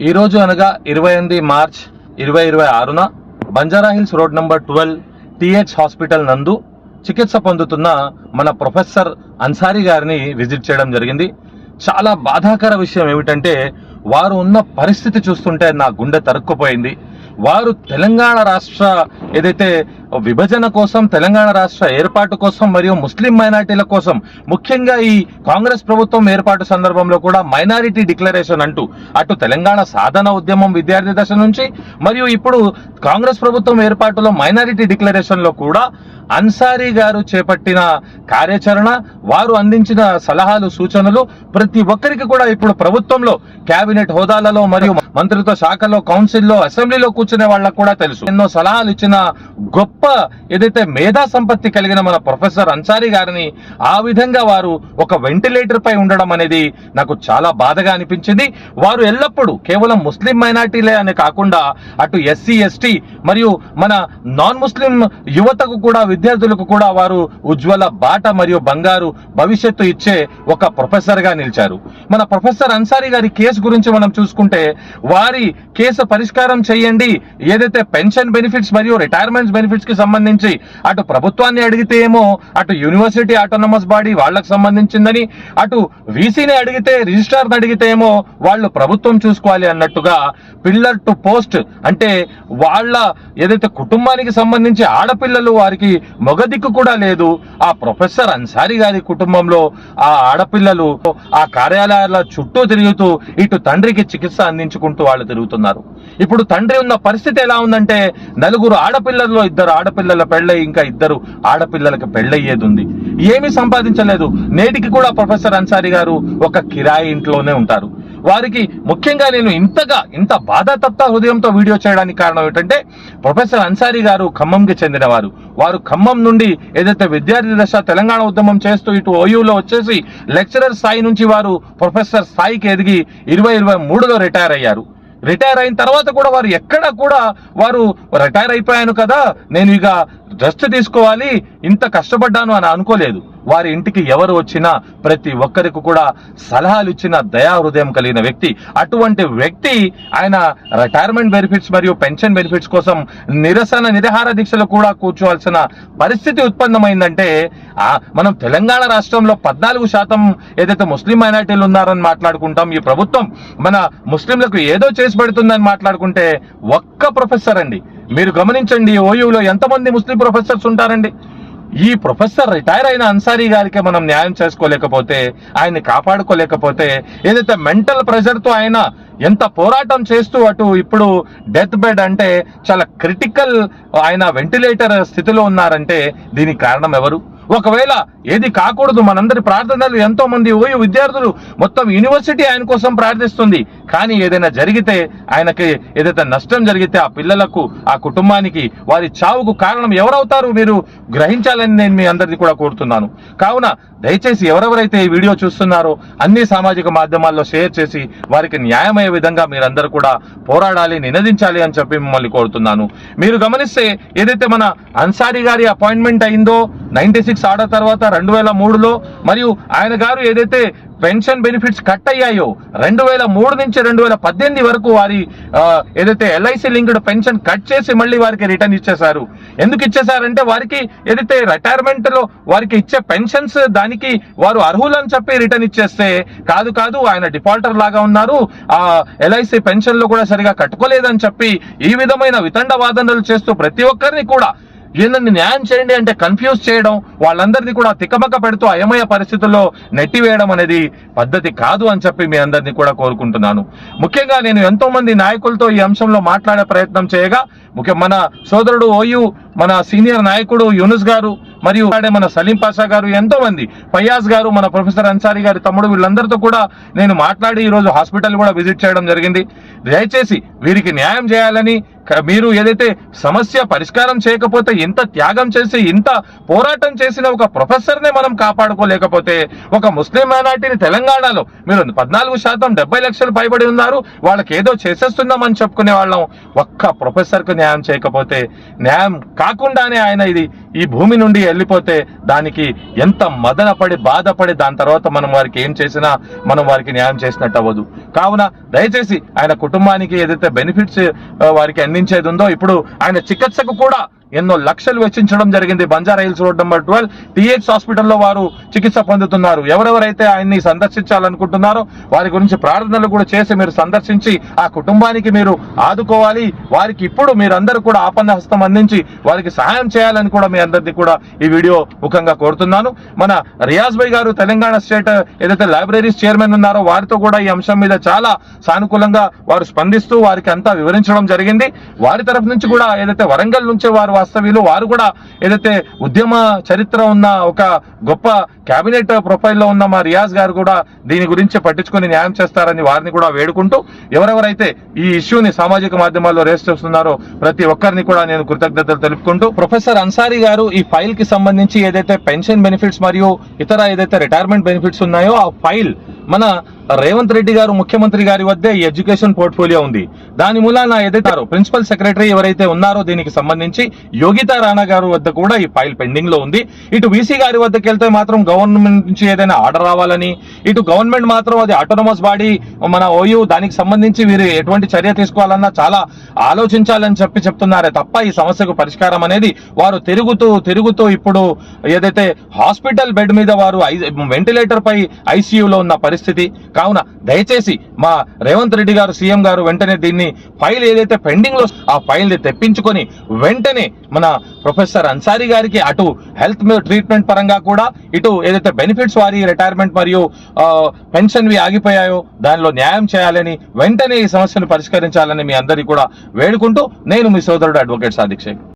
ఈ రోజు అనగా 28 మార్చ్ 2026న Banjara Hills road number 12 TH hospital నందు చికిత్స పొందుతున్న మన ప్రొఫెసర్ అన్సారీ గారిని విజిట్ చేయడం జరిగింది. చాలా బాధాకర విషయం ఏమిటంటే వారు ఉన్న పరిస్థితి చూస్తుంటే నా గుండె తరుక్కుపోయింది. వారు తెలంగాణ రాష్ట్ర ఏదైతే విభజన కోసం, తెలంగాణ రాష్ట్ర ఏర్పాటు కోసం మరియు ముస్లిం మైనారిటీల కోసం, ముఖ్యంగా ఈ కాంగ్రెస్ ప్రభుత్వం ఏర్పాటు సందర్భంలో కూడా మైనారిటీ డిక్లరేషన్ అంటూ అటు తెలంగాణ సాధన ఉద్యమం విద్యార్థి దశ నుంచి మరియు ఇప్పుడు కాంగ్రెస్ ప్రభుత్వం ఏర్పాటులో మైనారిటీ డిక్లరేషన్ లో కూడా అన్సారీ గారు చేపట్టిన కార్యాచరణ, వారు అందించిన సలహాలు, సూచనలు ప్రతి ఒక్కరికి కూడా ఇప్పుడు ప్రభుత్వంలో కేబినెట్ హోదాలలో మరియు మంత్రిత్వ శాఖలో, కౌన్సిల్లో, అసెంబ్లీలో కూర్చునే వాళ్ళకు కూడా తెలుసు. ఎన్నో సలహాలు ఇచ్చిన గొప్ప ఏదైతే మేధా సంపత్తి కలిగిన మన ప్రొఫెసర్ అన్సారీ గారిని ఆ విధంగా వారు ఒక వెంటిలేటర్ పై ఉండడం అనేది నాకు చాలా బాధగా అనిపించింది. వారు ఎల్లప్పుడూ కేవలం ముస్లిం మైనారిటీలే అని కాకుండా అటు ఎస్సీ, ఎస్టీ మరియు మన నాన్ ముస్లిం యువతకు కూడా, విద్యార్థులకు కూడా వారు ఉజ్వల బాట మరియు బంగారు భవిష్యత్తు ఇచ్చే ఒక ప్రొఫెసర్ గా నిలిచారు. మన ప్రొఫెసర్ అన్సారీ గారి కేసు గురించి మనం చూసుకుంటే, వారి కేసు పరిష్కారం చేయండి, ఏదైతే పెన్షన్ బెనిఫిట్స్ మరియు రిటైర్మెంట్ బెనిఫిట్స్ కి సంబంధించి అటు ప్రభుత్వాన్ని అడిగితే ఏమో అటు యూనివర్సిటీ ఆటోనమస్ బాడీ వాళ్లకు సంబంధించిందని, అటు వీసీని అడిగితే, రిజిస్ట్రార్ని అడిగితే ఏమో వాళ్ళు ప్రభుత్వం చూసుకోవాలి అన్నట్టుగా పిల్లర్ టు పోస్ట్ అంటే వాళ్ళ ఏదైతే కుటుంబానికి సంబంధించి ఆడపిల్లలు, వారికి మగ దిక్కు కూడా లేదు. ఆ ప్రొఫెసర్ అన్సారీ గారి కుటుంబంలో ఆ ఆడపిల్లలు ఆ కార్యాలయాల చుట్టూ తిరుగుతూ ఇటు తండ్రికి చికిత్స అందించుకుంటూ వాళ్ళు తిరుగుతున్నారు. ఇప్పుడు తండ్రి ఉన్న పరిస్థితి ఎలా ఉందంటే, నలుగురు ఆడపిల్లల్లో 2 ఆడపిల్లల పెళ్ళై ఇంకా 2 ఆడపిల్లలకు పెళ్ళయ్యేది ఉంది. ఏమీ సంపాదించలేదు. నేటికి కూడా ప్రొఫెసర్ అన్సారీ గారు ఒక కిరాయి ఇంట్లోనే ఉంటారు. వారికి ముఖ్యంగా నేను ఇంత బాధాతప్త హృదయంతో వీడియో చేయడానికి కారణం ఏంటంటే, ప్రొఫెసర్ అన్సారీ గారు ఖమ్మంకి చెందినవారు. వారు ఖమ్మం నుండి ఏదైతే విద్యార్థి దశ తెలంగాణ ఉద్యమం చేస్తూ ఇటు ఓయూలో వచ్చేసి లెక్చరర్ స్థాయి నుంచి వారు ప్రొఫెసర్ స్థాయికి ఎదిగి 2023లో రిటైర్ అయ్యారు. రిటైర్ అయిన తర్వాత కూడా వారు ఎక్కడ కూడా వారు రిటైర్ అయిపోయాను కదా, నేను ఇక రెస్ట్ తీసుకోవాలి, ఇంత కష్టపడ్డాను అని అనుకోలేదు. వారి ఇంటికి ఎవరు వచ్చినా ప్రతి ఒక్కరికి కూడా సలహాలు ఇచ్చిన దయా హృదయం కలిగిన వ్యక్తి. అటువంటి వ్యక్తి ఆయన రిటైర్మెంట్ బెనిఫిట్స్ మరియు పెన్షన్ బెనిఫిట్స్ కోసం నిరహార దీక్షలు కూడా కూర్చోవలసిన పరిస్థితి ఉత్పన్నమైందంటే, మనం తెలంగాణ రాష్ట్రంలో 14% ఏదైతే ముస్లిం మైనారిటీలు ఉన్నారని మాట్లాడుకుంటాం, ఈ ప్రభుత్వం మన ముస్లింలకు ఏదో చేసి పెడుతుందని మాట్లాడుకుంటే, ఒక్క ప్రొఫెసర్ అండి, మీరు గమనించండి, ఓయూలో ఎంతమంది ముస్లిం ప్రొఫెసర్స్ ఉంటారండి. ఈ ప్రొఫెసర్ రిటైర్ అయిన అన్సారీ గారికి మనం న్యాయం చేసుకోలేకపోతే, ఆయన్ని కాపాడుకోలేకపోతే, ఏదైతే మెంటల్ ప్రెషర్ తో ఆయన ఎంత పోరాటం చేస్తూ అటు ఇప్పుడు డెత్ బెడ్ అంటే చాలా క్రిటికల్, ఆయన వెంటిలేటర్ స్థితిలో ఉన్నారంటే దీనికి కారణం ఎవరు? ఒకవేళ ఏది కాకూడదు, మనందరి ప్రార్థనలు, ఎంతో మంది ఓయూ విద్యార్థులు, మొత్తం యూనివర్సిటీ ఆయన కోసం ప్రార్థిస్తుంది. కానీ ఏదైనా జరిగితే, ఆయనకి ఏదైతే నష్టం జరిగితే ఆ పిల్లలకు, ఆ కుటుంబానికి, వారి చావుకు కారణం ఎవరవుతారు మీరు గ్రహించాలని నేను మీ అందరినీ కూడా కోరుతున్నాను. కావున దయచేసి ఎవరెవరైతే ఈ వీడియో చూస్తున్నారో అన్ని సామాజిక మాధ్యమాల్లో షేర్ చేసి వారికి న్యాయమయ్యే విధంగా మీరందరూ కూడా పోరాడాలి, నినదించాలి అని చెప్పి మిమ్మల్ని కోరుతున్నాను. మీరు గమనిస్తే ఏదైతే మన అన్సారీ గారి అపాయింట్మెంట్ అయిందో 96 ఆర్డర్ తర్వాత 2003లో, మరియు ఆయన గారు ఏదైతే పెన్షన్ బెనిఫిట్స్ కట్ అయ్యాయో 2003 నుంచి 2018 వరకు వారి ఏదైతే ఎల్ఐసి లింక్డ్ పెన్షన్ కట్ చేసి మళ్ళీ వారికి రిటర్న్ ఇచ్చేశారు. ఎందుకు ఇచ్చేశారంటే, వారికి ఏదైతే రిటైర్మెంట్ లో వారికి ఇచ్చే పెన్షన్స్ దానికి వారు అర్హులని చెప్పి రిటర్న్ ఇచ్చేస్తే, కాదు ఆయన డిఫాల్టర్ లాగా ఉన్నారు, ఆ ఎల్ఐసి పెన్షన్ లో కూడా సరిగా కట్టుకోలేదని చెప్పి ఈ విధమైన వితండ వాదనలు చేస్తూ ప్రతి ఒక్కరిని కూడా ఏందండి న్యాయం చేయండి అంటే కన్ఫ్యూజ్ చేయడం, వాళ్ళందరినీ కూడా తికమక పెడుతూ అయమయ పరిస్థితుల్లో నెట్టివేయడం అనేది పద్ధతి కాదు అని చెప్పి మీ అందరినీ కూడా కోరుకుంటున్నాను. ముఖ్యంగా నేను ఎంతో మంది నాయకులతో ఈ అంశంలో మాట్లాడే ప్రయత్నం చేయగా, మన సోదరుడు ఓయూ మన సీనియర్ నాయకుడు యూనుస్ గారు మరియు మన సలీం పాషా గారు, ఎంతో మంది, ఫయాజ్ గారు, మన ప్రొఫెసర్ అన్సారీ గారి తమ్ముడు, వీళ్ళందరితో కూడా నేను మాట్లాడి ఈరోజు హాస్పిటల్ కూడా విజిట్ చేయడం జరిగింది. దయచేసి వీరికి న్యాయం చేయాలని, మీరు ఏదైతే సమస్య పరిష్కారం చేయకపోతే, ఇంత త్యాగం చేసి ఇంత పోరాటం చేసిన ఒక ప్రొఫెసర్నే మనం కాపాడుకోలేకపోతే, ఒక ముస్లిం మైనార్టీని తెలంగాణలో మీరు 14% 70 లక్షలు పైబడి ఉన్నారు, వాళ్ళకి ఏదో చేసేస్తున్నామని చెప్పుకునే వాళ్ళం, ఒక్క ప్రొఫెసర్కు న్యాయం చేయకపోతే, న్యాయం కాకుండానే ఆయన ఈ భూమి నుండి వెళ్ళిపోతే దానికి ఎంత మదనపడి బాధపడి దాని తర్వాత మనం వారికి ఏం చేసినా మనం వారికి న్యాయం చేసినట్టు అవ్వదు. కావున దయచేసి ఆయన కుటుంబానికి ఏదైతే బెనిఫిట్స్ వారికి అందించేది ఉందో, ఇప్పుడు ఆయన చికిత్సకు కూడా ఎన్నో లక్షలు వెచ్చించడం జరిగింది. Banjara hills road number 12 TX హాస్పిటల్లో వారు చికిత్స పొందుతున్నారు. ఎవరెవరైతే ఆయన్ని సందర్శించాలనుకుంటున్నారో వారి గురించి ప్రార్థనలు కూడా చేసి మీరు సందర్శించి ఆ కుటుంబానికి మీరు ఆదుకోవాలి. వారికి ఇప్పుడు మీరందరూ కూడా ఆపన్న హస్తం అందించి వారికి సహాయం చేయాలని కూడా మీ అందరినీ కూడా ఈ వీడియో ముఖంగా కోరుతున్నాను. మన రియాజ్ భాయ్ గారు తెలంగాణ స్టేట్ ఏదైతే లైబ్రరీస్ చైర్మన్ ఉన్నారో వారితో కూడా ఈ అంశం మీద చాలా సానుకూలంగా వారు స్పందిస్తూ వారికి అంతా వివరించడం జరిగింది. వారి తరఫు నుంచి కూడా ఏదైతే వరంగల్ నుంచే వారు వాస్తవ్యులు, వారు కూడా ఏదైతే ఉద్యమ చరిత్ర ఉన్న ఒక గొప్ప కేబినెట్ ప్రొఫైల్లో ఉన్న మా రియాజ్ గారు కూడా దీని గురించి పట్టించుకొని న్యాయం చేస్తారని వారిని కూడా వేడుకుంటూ, ఎవరెవరైతే ఈ ఇష్యూని సామాజిక మాధ్యమాల్లో రేస్ చేస్తున్నారో ప్రతి ఒక్కరిని కూడా నేను కృతజ్ఞతలు తెలుపుకుంటూ, ప్రొఫెసర్ అన్సారీ గారు ఈ ఫైల్ కి సంబంధించి ఏదైతే పెన్షన్ బెనిఫిట్స్ మరియు ఇతర ఏదైతే రిటైర్మెంట్ బెనిఫిట్స్ ఉన్నాయో ఆ ఫైల్ మన రేవంత్ రెడ్డి గారు ముఖ్యమంత్రి గారి వద్దే ఈ ఎడ్యుకేషన్ పోర్ట్ఫోలియో ఉంది. దాని మూలాన ఏదైతే ప్రిన్సిపల్ సెక్రటరీ ఎవరైతే ఉన్నారో దీనికి సంబంధించి యోగితా రాణా గారి వద్ద కూడా ఈ ఫైల్ పెండింగ్ లో ఉంది. ఇటు వీసీ గారి వద్దకు వెళ్తే మాత్రం గవర్నమెంట్ నుంచి ఏదైనా ఆర్డర్ రావాలని, ఇటు గవర్నమెంట్ మాత్రం అది ఆటోనమస్ బాడీ మన ఓయూ దానికి సంబంధించి వీరు ఎటువంటి చర్య తీసుకోవాలన్నా చాలా ఆలోచించాలని చెప్తున్నారే తప్ప ఈ సమస్యకు పరిష్కారం అనేది వారు తిరుగుతూ ఇప్పుడు ఏదైతే హాస్పిటల్ బెడ్ మీద వారు వెంటిలేటర్ పై ఐసీయూలో ఉన్న పరిస్థితి. కావున దయచేసి మా రేవంత్ రెడ్డి గారు సీఎం గారు వెంటనే దీన్ని ఫైల్ ఏదైతే పెండింగ్ లో ఆ ఫైల్ ని తెప్పించుకొని వెంటనే మన ప్రొఫెసర్ అన్సారీ గారికి అటు హెల్త్ ట్రీట్మెంట్ పరంగా కూడా, ఇటు ఏదైతే బెనిఫిట్స్ వారి రిటైర్మెంట్ మరియు పెన్షన్వి ఆగిపోయాయో దానిలో న్యాయం చేయాలని, వెంటనే ఈ సమస్యను పరిష్కరించాలని మీ అందరికీ కూడా వేడుకుంటూ నేను మీ సోదరుడు అడ్వకేట్ సాదిక్ షేక్.